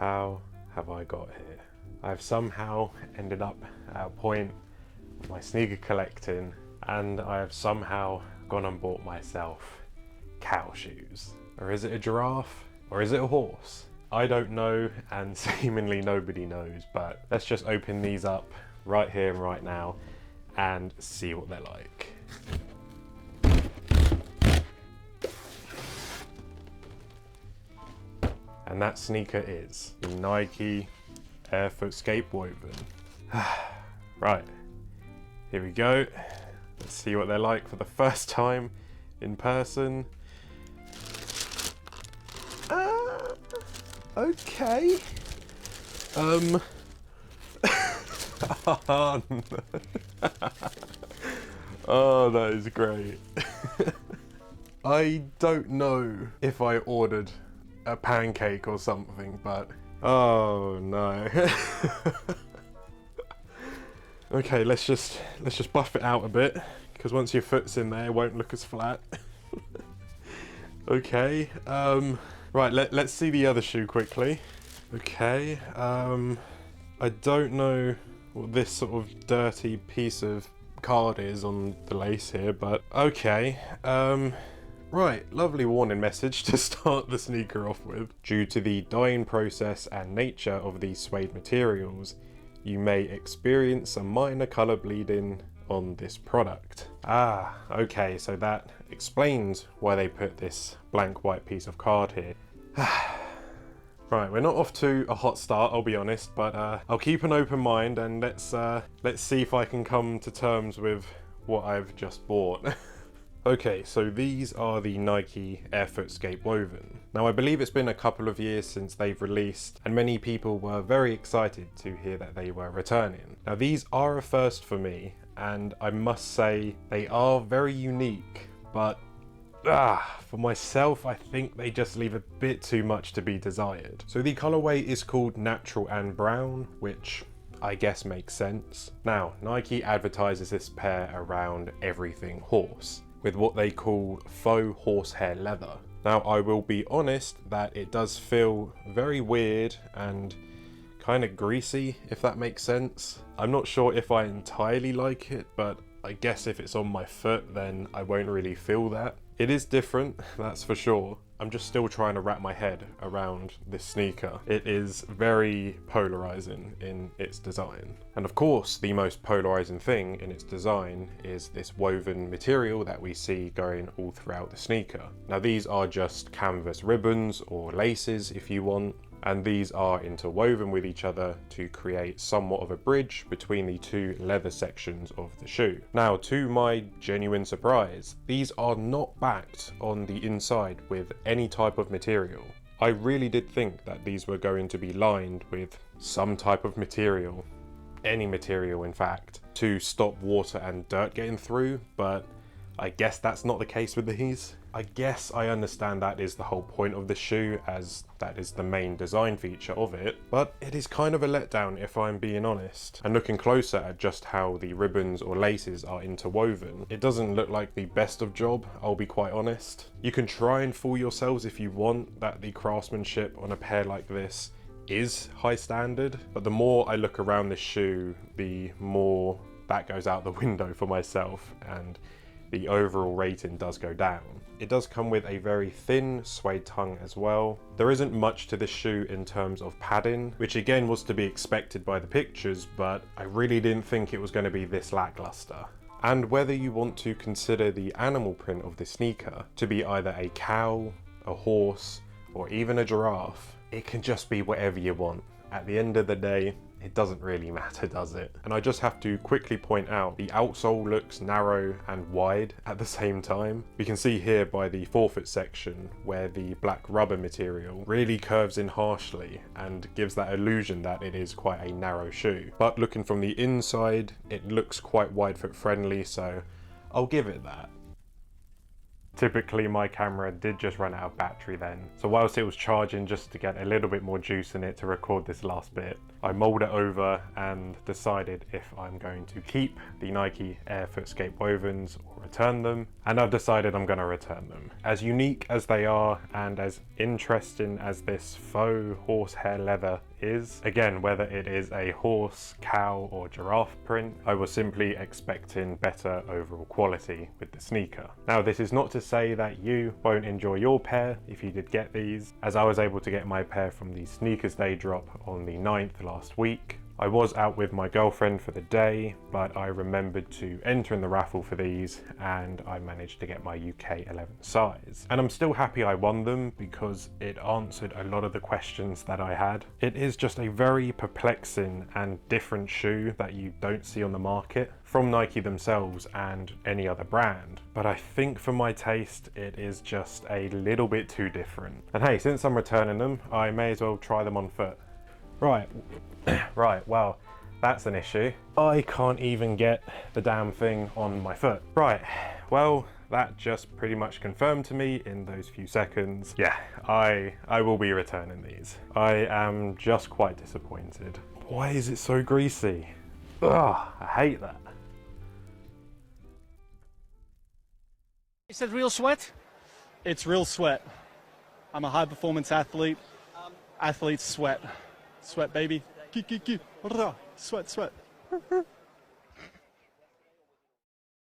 How have I got here? I've somehow ended up at a point of my sneaker collecting, and I have somehow gone and bought myself cow shoes. Or is it a giraffe? Or is it a horse? I don't know, and seemingly nobody knows, but let's just open these up right here and right now and see what they're like. And that sneaker is the Nike Airfoot Escape Woven. Right, here we go. Let's see what they're like for the first time in person. Okay. Oh, that is great. I don't know if I ordered a pancake or something, but oh no. Okay, let's just buff it out a bit, because once your foot's in there, it won't look as flat. Okay, right, let's see the other shoe quickly. Okay, I don't know what this sort of dirty piece of card is on the lace here, but okay. Right, lovely warning message to start the sneaker off with. Due to the dyeing process and nature of these suede materials, you may experience some minor colour bleeding on this product. Ah, okay, so that explains why they put this blank white piece of card here. Right, we're not off to a hot start, I'll be honest, but I'll keep an open mind and let's see if I can come to terms with what I've just bought. Okay, so these are the Nike Airfoot Escape Woven. Now I believe it's been a couple of years since they've released, and many people were very excited to hear that they were returning. Now these are a first for me, and I must say they are very unique, but for myself, I think they just leave a bit too much to be desired. So the colorway is called Natural and Brown, which I guess makes sense. Now, Nike advertises this pair around everything horse, with what they call faux horsehair leather. Now, I will be honest that it does feel very weird and kind of greasy, if that makes sense. I'm not sure if I entirely like it, but I guess if it's on my foot, then I won't really feel that. It is different, that's for sure. I'm just still trying to wrap my head around this sneaker. It is very polarizing in its design. And of course, the most polarizing thing in its design is this woven material that we see going all throughout the sneaker. Now these are just canvas ribbons or laces if you want, and these are interwoven with each other to create somewhat of a bridge between the two leather sections of the shoe. Now, to my genuine surprise, these are not backed on the inside with any type of material. I really did think that these were going to be lined with some type of material, any material in fact, to stop water and dirt getting through, but I guess that's not the case with these. I guess I understand that is the whole point of the shoe, as that is the main design feature of it, but it is kind of a letdown if I'm being honest. And looking closer at just how the ribbons or laces are interwoven, it doesn't look like the best of job, I'll be quite honest. You can try and fool yourselves if you want that the craftsmanship on a pair like this is high standard, but the more I look around this shoe, the more that goes out the window for myself, and the overall rating does go down. It does come with a very thin suede tongue as well. There isn't much to this shoe in terms of padding, which again was to be expected by the pictures, but I really didn't think it was going to be this lackluster. And whether you want to consider the animal print of the sneaker to be either a cow, a horse, or even a giraffe, it can just be whatever you want. At the end of the day, it doesn't really matter, does it? And I just have to quickly point out the outsole looks narrow and wide at the same time. We can see here by the forefoot section where the black rubber material really curves in harshly and gives that illusion that it is quite a narrow shoe. But looking from the inside, it looks quite wide foot friendly, so I'll give it that. Typically my camera did just run out of battery then, so whilst it was charging just to get a little bit more juice in it to record this last bit, I mulled it over and decided if I'm going to keep the Nike Air Footscape Wovens or return them, and I've decided I'm going to return them. As unique as they are and as interesting as this faux horsehair leather is, again, whether it is a horse, cow or giraffe print, I was simply expecting better overall quality with the sneaker. Now, this is not to say that you won't enjoy your pair if you did get these, as I was able to get my pair from the Sneakers Day drop on the 9th last week. I was out with my girlfriend for the day, but I remembered to enter in the raffle for these and I managed to get my UK 11 size. And I'm still happy I won them because it answered a lot of the questions that I had. It is just a very perplexing and different shoe that you don't see on the market from Nike themselves and any other brand. But I think for my taste, it is just a little bit too different. And hey, since I'm returning them, I may as well try them on foot. Right, right, well, that's an issue. I can't even get the damn thing on my foot. Right, well, that just pretty much confirmed to me in those few seconds. Yeah, I will be returning these. I am just quite disappointed. Why is it so greasy? Ugh, I hate that. Is that real sweat? It's real sweat. I'm a high performance athlete. Athletes sweat. Sweat, baby. Sweat, sweat.